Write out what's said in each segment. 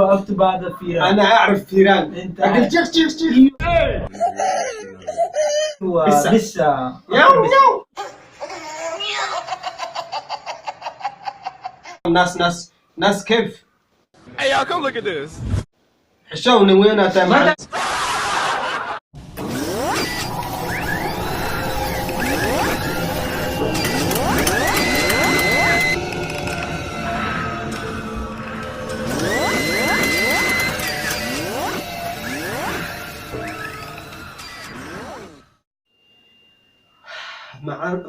اكتب هذا فيران. انا اعرف فيران. انت اقول شيخ شيخ شيخ. لسه ياو. ناس كيف؟ Hey, y'all, come look at this. حشوني وين تمام.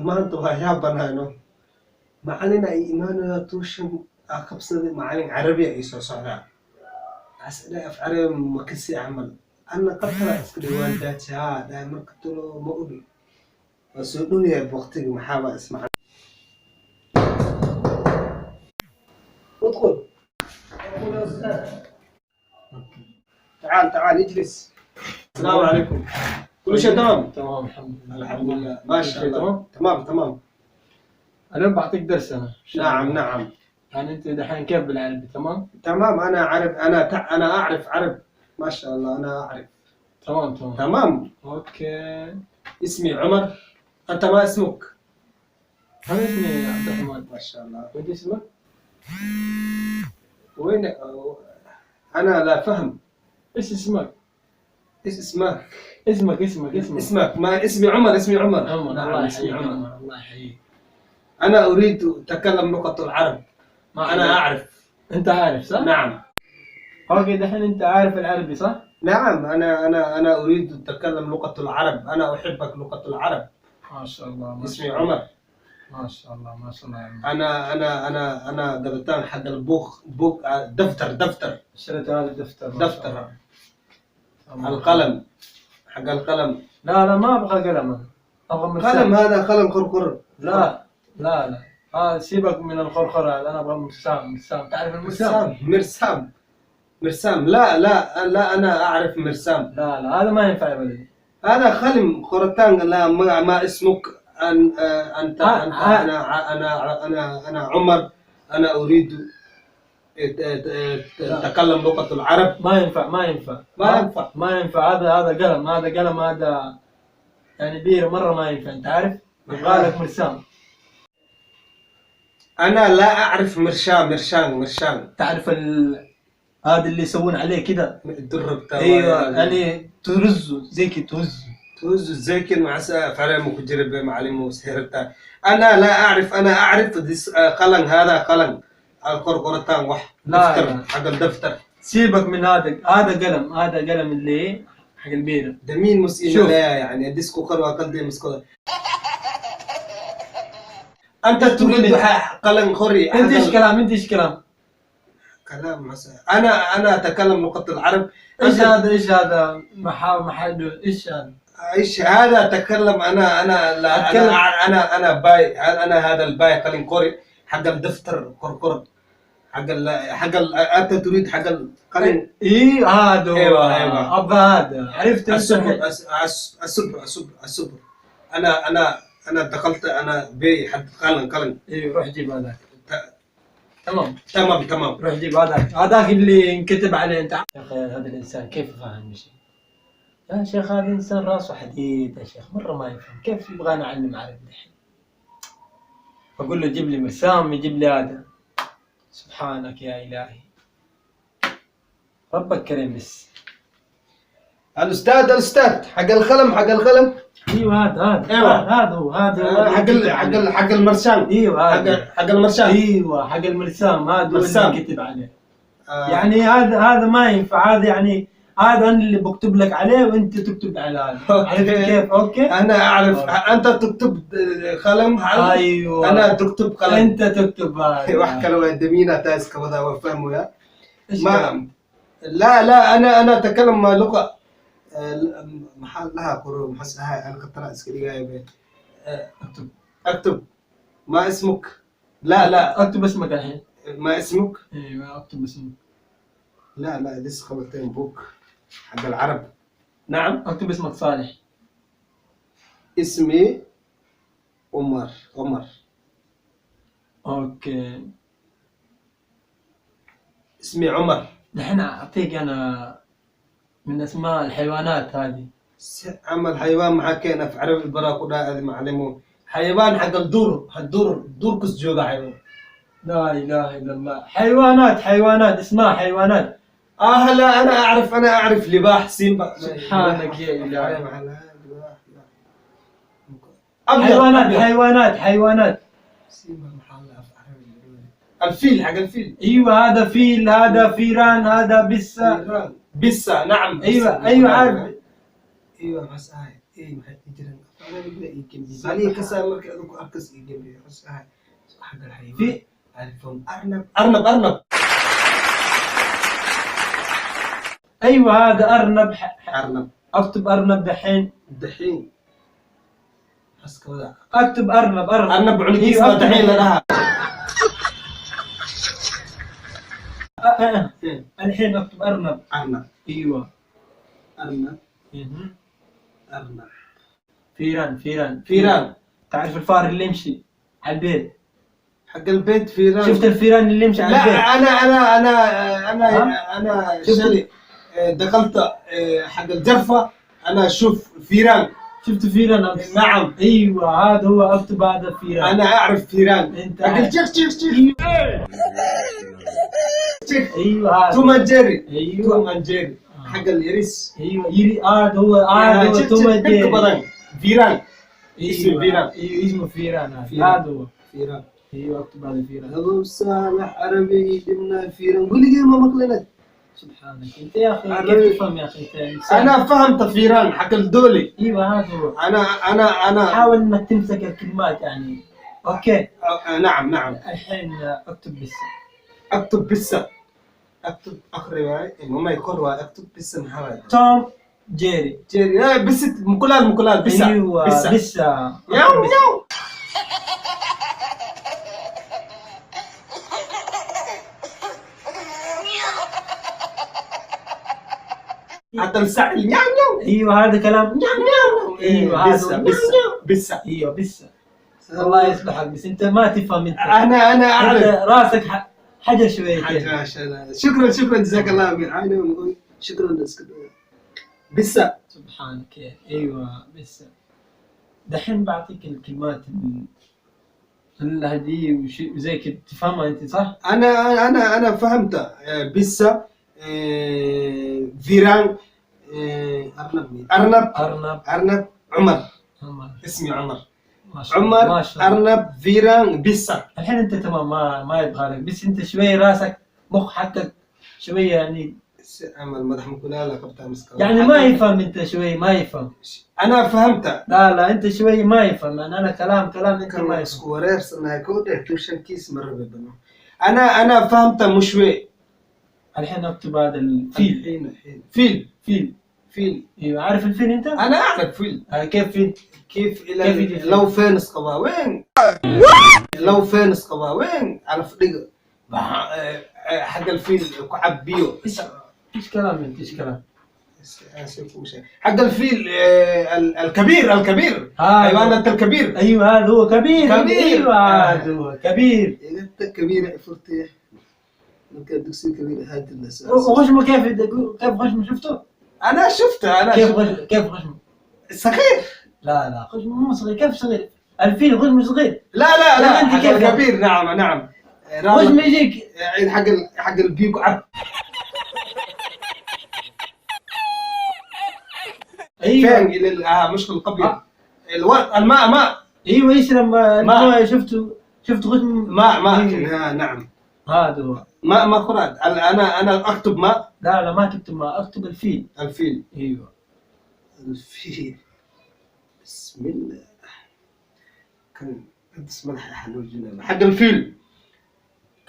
maanta waxyaab banaano macalin ay imaanaya tuushan qabsaday macalin carabi ay soo socdaa asna af carabi makasi camal ana qabtala iska dhawaan daaja daa marka tulo ma ogi waa soo dhow yahay waqtiga maxaaba ismaca ادخل تعال اجلس. السلام عليكم. كل شيء تمام؟ تمام الحمد لله ما شاء الله. تمام. انا بعطيك درس انا. نعم. يعني انت دحين كيف بالعربي تمام؟ تمام انا اعرف انا اعرف عرب ما شاء الله انا اعرف. تمام. اوكي. اسمي عمر. انت ما اسمك؟ انا اسمي عبد الرحمن. ما شاء الله. وانت اسمك؟ وين انا لا فهم. ايش اسمك؟ ايش اسمك؟ اسمك. ما اسمي عمر. عمر. الله يحييك عمر. الله يحييك. انا اريد اتكلم لغة العرب. انا اعرف. انت عارف صح؟ نعم. اوكي دحين انت عارف العربي صح؟ نعم انا اريد اتكلم لغة العرب. انا احبك لغة العرب. ما شاء الله. اسمي عمر. ما شاء الله يا عمر. انا قبلتان حق البوك دفتر. اشتريت هذا الدفتر. دفتر. القلم حق القلم. لا ما ابغى قلم انا. ابغى مرسام. قلم هذا قلم قرقر. لا سيبك من الخرخرة. انا ابغى مرسام. تعرف المرسام؟ مرسام. لا انا اعرف مرسام. لا هذا ما ينفع يا ولدي. هذا قلم خرطان. لا ما اسمك انت انا عمر. انا اريد تتكلم لغة العرب. ما ينفع. هذا قلم هذا يعني بير مرة ما ينفع. انت عارف؟ يبغى لك مرسام. انا لا اعرف مرشان. تعرف هذا اللي يسوون عليه كده الدرب تاعه. ايوه يعني ترزه زي كده توز زيكن مع فعلا مكجرب معلم وسهرتا. انا لا اعرف. انا اعرف قلم. هذا قلم القرقرتان وح دفتر حق الدفتر. سيبك من هذا قلم اللي حق البيرة ده مين مسئول لا يعني ديسكو قلوة قلبي مسكوه. انت تريد قلم خري. انت ايش كلام كلام مثلا انا اتكلم لغة العرب. ايش هذا محل ايش هذا اتكلم انا لا أتكلم. انا باي. انا هذا الباي قلم قري حق الدفتر قرقر حق انت تريد حق القلم. ايه هذا. ايوه ابغى هذا. عرفت الصبر. انا دخلت انا بي حق قلم. ايه روح جيب هذاك. تمام. روح جيب هذاك اللي انكتب عليه. انت يا اخي هذا الانسان كيف يفهم شيء يا شيخ؟ هذا انسان راسه حديد يا شيخ. مرة ما يفهم. كيف يبغى نعلم عربي الحين؟ اقول له جيب لي مرسام يجيب لي هذا. سبحانك يا الهي. ربك كريم. بس الاستاذ حق القلم. ايوه هذا حق المرسام. ايوه حق المرسام. ايوه حق المرسام. هذا اللي كتب عليه. يعني هذا ما ينفع. هذا يعني هذا انا اللي بكتب لك عليه وانت تكتب على هذا. عرفت كيف؟ اوكي انا اعرف. انت تكتب قلم. ايوه انا تكتب قلم. انت تكتب هذا. واحد لو دمينا تاس كذا وفهموا يا ما. لا انا اتكلم لغة محل لها قرون محسها. انا كنت رأس كذي جايب. اكتب. ما اسمك؟ لا اكتب اسمك الحين. ما اسمك؟ ايوه اكتب اسمك. لا لسه خبرتين بوك حق العرب. نعم اكتب اسمك صالح. اسمي عمر. اوكي اسمي عمر. نحن أعطيك أنا من أسماء الحيوانات هذه. عمل حيوان محكينا في عربي البراكودا هذه معلمون حيوان حق الدور كس جوغا حيوان. لا إله إلا الله. حيوانات اسمها حيوانات. لا أنا أعرف لباح سيمبا. سبحانك يا إلهي. حيوانات سيمبا محل في عربي. الفيل حق الفيل. أيوة هذا فيل، هذا فيران، هذا بسة نعم. أيوة عارف. ايوه بس هاي اي ما حتجرن انا بدي يمكن علي كسر مرك ادوك اركز يجيب بس هاي حق الحيوان في عارفهم ارنب. ايوه هذا ارنب. اكتب ارنب دحين بس كذا اكتب ارنب عنق اسمه دحين لها. الحين اكتب ارنب. ايوه ارنب. فيران. تعرف الفار اللي يمشي على البيت؟ حق البيت فيران. شفت الفيران اللي يمشي على البيت؟ لا انا شغلي دخلت حق الجرفة انا اشوف فيران. شفت فيران؟ نعم. ايوه هذا هو، اكتب هذا فيران. انا اعرف فيران. انت حق الشيخ ايوه هذا توم اند جيري. ايوه حق اليريس. ايوه هذا هو توم اند جيري. فيران. اسمه فيران. اسمه فيران. هذا هو فيران. ايوه اكتب هذا فيران. ابو صالح عربي جبنا فيران. قول لي ما مقلنت. سبحانك انت يا اخي كيف تفهم يا اخي انت؟ انا فهمت فيران حق الدولي. ايوه هذا هو. انا حاول انك تمسك الكلمات يعني. اوكي. نعم. الحين اكتب بسة. اكتب اخر رواية ما يكون رواية. اكتب بسة محمد. توم جيري. بسة مكلال بسة. ايوه بسة. ياو. حتى الساعة نياو. ايوه هذا كلام نياو. ايوه هذا بسة. ايوه بسة. الله يصلحك بس انت ما تفهم انت. انا اعرف. راسك حجر شويتين. شكرا جزاك الله بالعافية. شكرا بسة. سبحانك ايوه بسة. دحين بعطيك الكلمات هذه وزي كده تفهمها انت صح؟ انا فهمت. بسة. فيران. ارنب. عمر. اسمي عمر. ارنب فيران بسة. الحين انت تمام ما يبغى لك بس انت شوي راسك مخ حقك شوي يعني عمل مدح مكولا لا كبتها مسكرة يعني ما يفهم. انت شوي ما يفهم. انا فهمت. لا انت شوي ما يفهم. انا كلام انت ما يفهم. سكورير سنة كودة توشن كيس مرة ببنو. انا فهمت مشوي. الحين اكتب هذا الفيل. فيل. ايوه عارف الفيل انت؟ انا اعرف فيل. كيف فيل؟ كيف لو فين اسقبا وين؟ لو فين اسقبا وين؟ على فدق حق الفيل كعب بيو. ايش كلام حق الفيل الكبير حيوانات الكبير. ايوه هذا هو كبير. ايوه هذا هو كبير. انت كبير فرتي ممكن دكسي كبير هاد الناس. وخشمه كيف خشمه شفته؟ انا شفته. كيف خشمه؟ صغير. لا خشمه مو صغير. كيف صغير؟ الفيل خشمه صغير. لا انت كيف كبير. نعم خشمه يجيك حق البيكو عب. ايوه فين الى مش القبيل. الماء. ايوه يشرب الماء. شفته خشمه ماء. نعم هذا هو. ما خراد. انا اكتب ماء. لا ما تكتب ماء. اكتب الفيل. ايوه الفيل. بسم الله. كان بسم الله حلو جدا حق الفيل.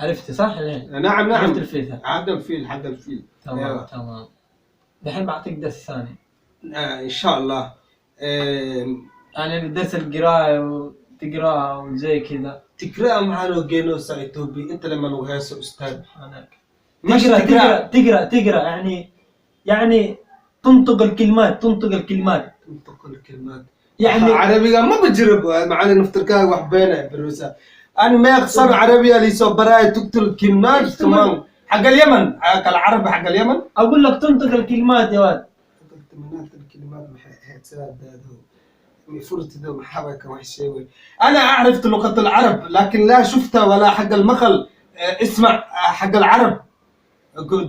عرفت صح الحين؟ نعم عرفت الفيل. حق الفيل. تمام. الحين بعطيك درس ثاني. ان شاء الله. يعني درس القراءة وتقراها وزي كذا. تقرأ معنا جينو سايتوبي. انت لما نوهاس استاذ تقرأ يعني تنطق الكلمات. يعني عربي ما بجرب معنا نفتركها وحبينا بالروسا. انا ما يخسر عربي اللي صبراي تقتل الكلمات تمام. حق اليمن، العرب حق اليمن. اقول لك تنطق الكلمات يا ولد. قلت منات الكلمات هتساعد فرت ذو محبك وحشيوي. أنا أعرف لغة العرب لكن لا شفتها ولا حق المخل. اسمع حق العرب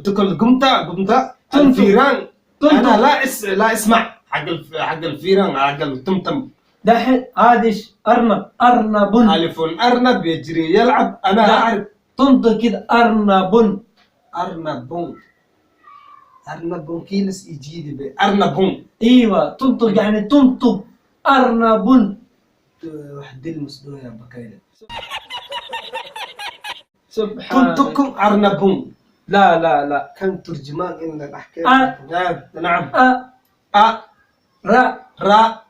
تقول قمتا الفيران. أنا لا اسمع حق الفيران حق التمتم. دحين هذه أرنب. ألف الأرنب يجري يلعب. أنا أعرف تنطق كده أرنب. أرنب كيلس يجيدي أرنب. ايوه تنطق يعني تنطق أرنب. واحد المصدوع يا بكايلة. سبحان تنطق أرنب. لا كان ترجمان إن الأحكام. نعم. را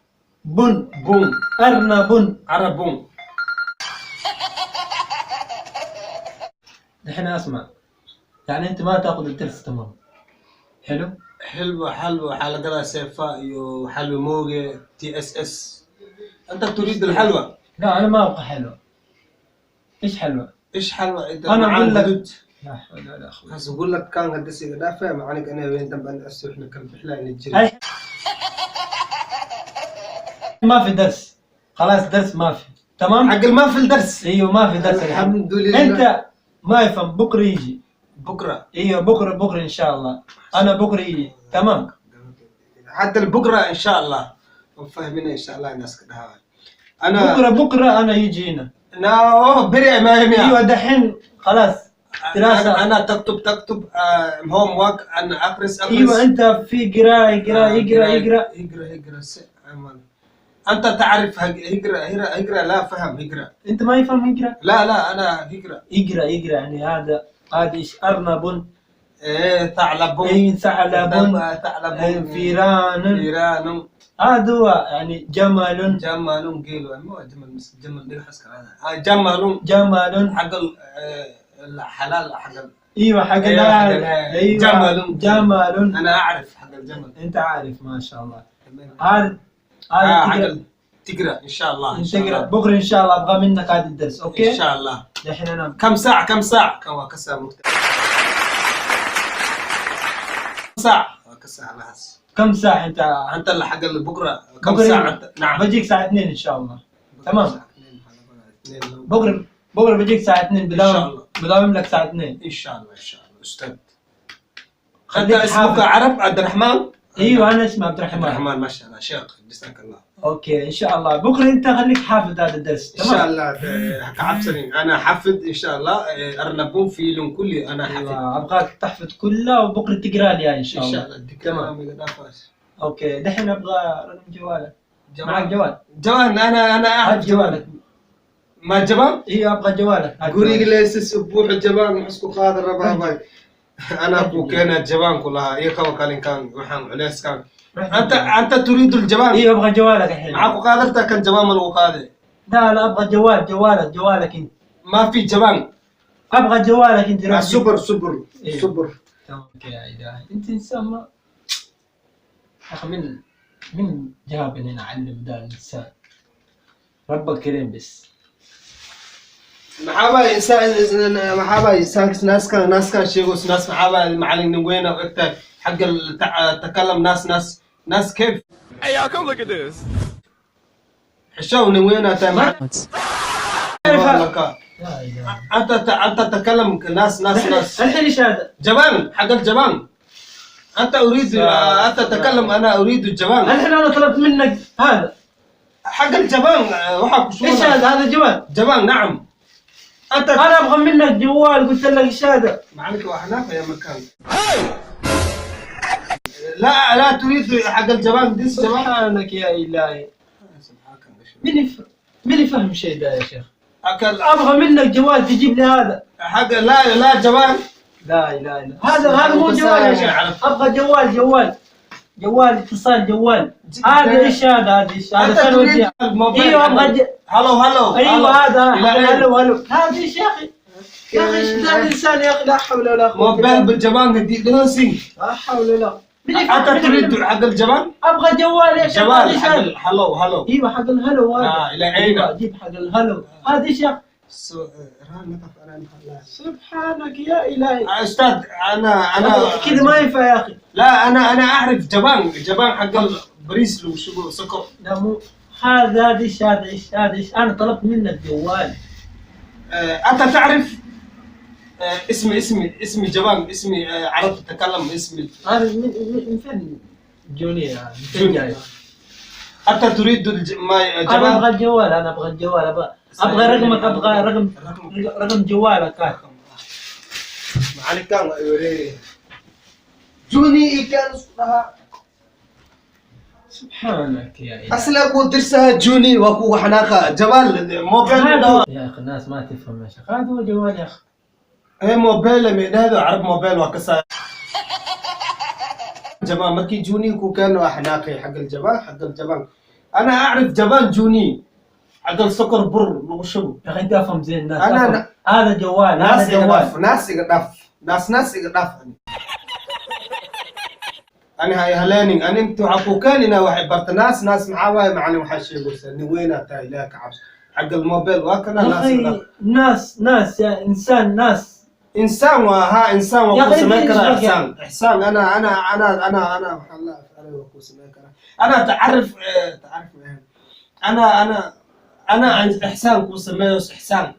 بن أرنب. عرب. الحين اسمع، يعني انت ما تاخذ الدرس تمام. حلو حلقة سيفاء وحلو موجة TSS. أنت تريد الحلوى؟ لا أنا ما أبغى حلوى. إيش حلوى؟ أنا أقول لك لا حول ولا قوة. بس أقول لك كان قدسي دافع معناك أنا وين تبغى نأسف إحنا كان بحلا نجري. ما في درس، خلاص درس ما في. تمام؟ عقل ما في الدرس. ايوه ما في درس الحمد لله. انت ما يفهم بكره يجي. ايوه بكره ان شاء الله. انا بكره يجي. تمام. حتى البكره ان شاء الله وفهمنا ان شاء الله الناس كده. انا بكره انا يجي هنا. بري ما يمي. ايوه دحين خلاص دراسه. انا تكتب هوم ورك. انا اقرس. ايوه انت في قراءه يقرا. أنت تعرف هجرة لا فهم هجرة. أنت ما يفهم هجرة؟ لا أنا هجرة. يقرأ يعني هذا إيش أرنب. ثعلب. ثعلب. فيران. هذا هو يعني جمل. قيلوا مو جمل دي حسك هذا. جمل حق الحلال حق. ايوه حق الحلال. ايوه جمل. انا اعرف حق الجمل. انت عارف ما شاء الله. هذا تقرا ان شاء الله. تقرا بكره ان شاء الله. ابغى منك هذا الدرس. اوكي ان شاء الله. الحين انا كم ساعه كم ساعه كم ساعه انت اللي حق بكره كم ساعه. نعم بجيك الساعه 2 ان شاء الله. تمام. بكره بجيك الساعه 2. بداوم لك الساعه 2 ان شاء الله استاذ. انت اسمك عبد الرحمن. ايوه انا اسمي عبد الرحمن. ما شاء الله شيخ جزاك الله. اوكي ان شاء الله بكره انت خليك حافظ هذا الدرس. تمام ان شاء الله. كعبسني انا حافظ ان شاء الله. ارنبون في لون كلي انا حافظ. ابغاك تحفظ كلها وبكره تقرا لي ان شاء الله. تمام. اوكي دحين ابغى رقم جوالك. معك جوال انا اعرف جوالك. ما جبان. ايوه ابغى جوالك. قولي ليس سبوح الجبان محسكو قادر رباباي. انا ابو كان الجبان كلها يخوى كان وحام عليس كان. انت تريد الجبان. ايوه ابغى جوالك الحين. معك قادرتك كان جبان الوقاده. لا ابغى جوالك انت. ما في جبان. ابغى جوالك انت. صبر. تمام يا الهي انت انسان ما اخي. من جابني هنا اعلم ذا الانسان. ربك كريم بس. محابا إنسان ناس كان شيء ناس محابا المعلم وينه وقتها حق تكلم ناس كيف. Hey y'all, come look at this. حشوني وينه تمام. أنت تكلم ناس. الحين ايش هذا؟ جبان حق الجبان. أنت تتكلم أنا أريد الجبان. الحين أنا طلبت منك هذا حق الجبان. ايش هذا جبان نعم. أنا أبغى منك جوال. قلت لك ايش هذا؟ معلك وأحنا في مكان. لا تريد حق الجبان. ديس جبان. سبحانك يا إلهي. من يفهم شيء ده يا شيخ؟ أبغى منك جوال تجيب لي هذا. حق لا جوال. لا إله إلا هذا مو جوال يا شيخ. أبغى جوال اتصال جوال. هذا ايش هذا؟ هذا ثانوي. ايوه ابغى هلو. ايوه هذا هلو. هذا ايش يا اخي؟ يا اخي ايش ذا الانسان يا اخي؟ لا حول ولا قوه. موبايل بالجبان قديم دراسي. لا حول ولا. انت تريد حق الجبان؟ ابغى جوال يا شيخ. جوال حق الهلو. ايوه حق الهلو هذا. الى عينه. اجيب حق الهلو. هذا ايش يا اخي؟ نقف انا محلات. سبحانك يا الهي. استاذ انا كذا ما ينفع يا اخي. لا انا اعرف جبان حق البريس له شو سكر. لا مو هذا ايش انا طلبت منك جوال. انت تعرف اسمي جبان، اسمي عرفت اتكلم اسمي. هذا من فين جوني من فين جاي؟ انت تريد ما انا جبان؟ ابغى الجوال، ابغى رقمك، ابغى رقم جوالك. معلي كان يوري جوني كان اسمها. سبحانك يا الهي. اصلا اكو درسها جوني واكو حناقه جبال موبايل. يا اخي الناس ما تفهم يا شيخ، هذا هو جوال يا اخي. اي موبايل من هذا عرب موبايل وكسا جبان مكي جوني كو كانوا حناقي حق الجبان. انا اعرف جبان جوني حق السكر بر وشو. يا اخي انت افهم زين الناس. أنا هذا جوال، ناس هذا جوال. ناس يقدف انا هاي هلاني انا انتو عقوكاني واحد برت ناس معاوي معني وحشي يقول وين تاي لك عبس حق الموبايل وكنا ناس يا انسان وها انسان وكو سميكرا إيش احسان انا محلا انا وكو سميكرا انا تعرف انا احسان كو سميوس احسان.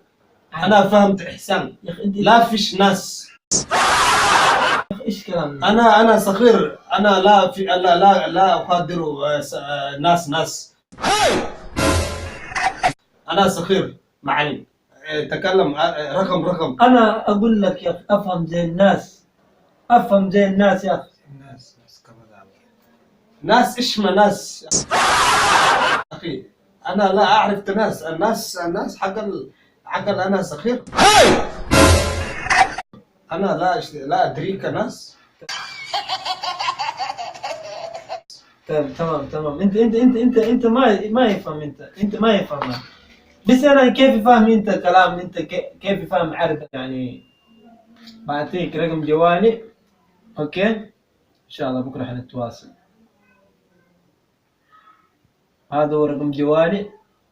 انا فهمت احسان يا اخي انت لا فيش ناس. ايش كلام؟ انا صغير، انا لا اقدر ناس. انا صغير معلم تكلم رقم. انا اقول لك يا اخي افهم زي الناس يا اخي. الناس كمان ناس ايش ما ناس اخي. انا لا اعرف الناس حق انا صغير. انا لا ادريك ناس. تمام. انت ما يفهم، انت ما يفهم. بس انا كيف فاهم انت كلام، انت كيف فاهم عربي يعني. بعطيك رقم جوالي، اوكي ان شاء الله بكره حنتواصل. هذا هو رقم جوالي،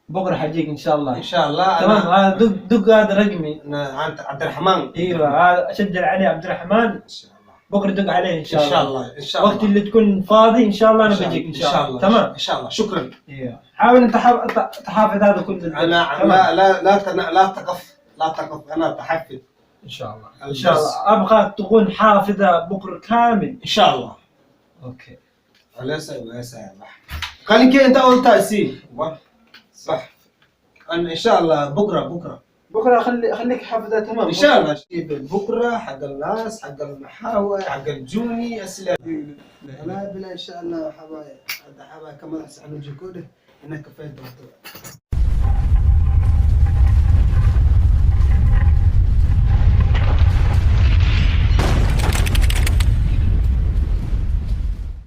بكره حجيك ان شاء الله. ان شاء الله. تمام. هذا دق هذا رقمي. انت عبد الرحمن. ايوه هذا اسجل عليه عبد الرحمن. ان شاء الله بكره دق عليه ان شاء الله. ان شاء الله وقت اللي تكون فاضي ان شاء الله انا بجيك ان شاء الله. تمام ان شاء الله. شكرا. ايوه حاول انت تحافظ هذا كله. انا لا تقف انا تحفظ ان شاء الله. ان شاء الله ابغى تكون حافظه بكره كامل ان شاء الله. اوكي. وليس خليك انت قلت تأسيس صح. ان شاء الله بكره خليك حافظه تمام ان شاء الله. بكره حق الناس حق المحاور حق الجوني اسئله. لا بلا ان شاء الله حبايب كمان اسالوا جيكوده هناك كفايه دكتور.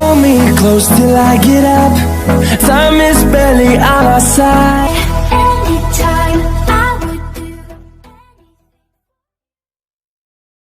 Hold me close till I get up. Time is barely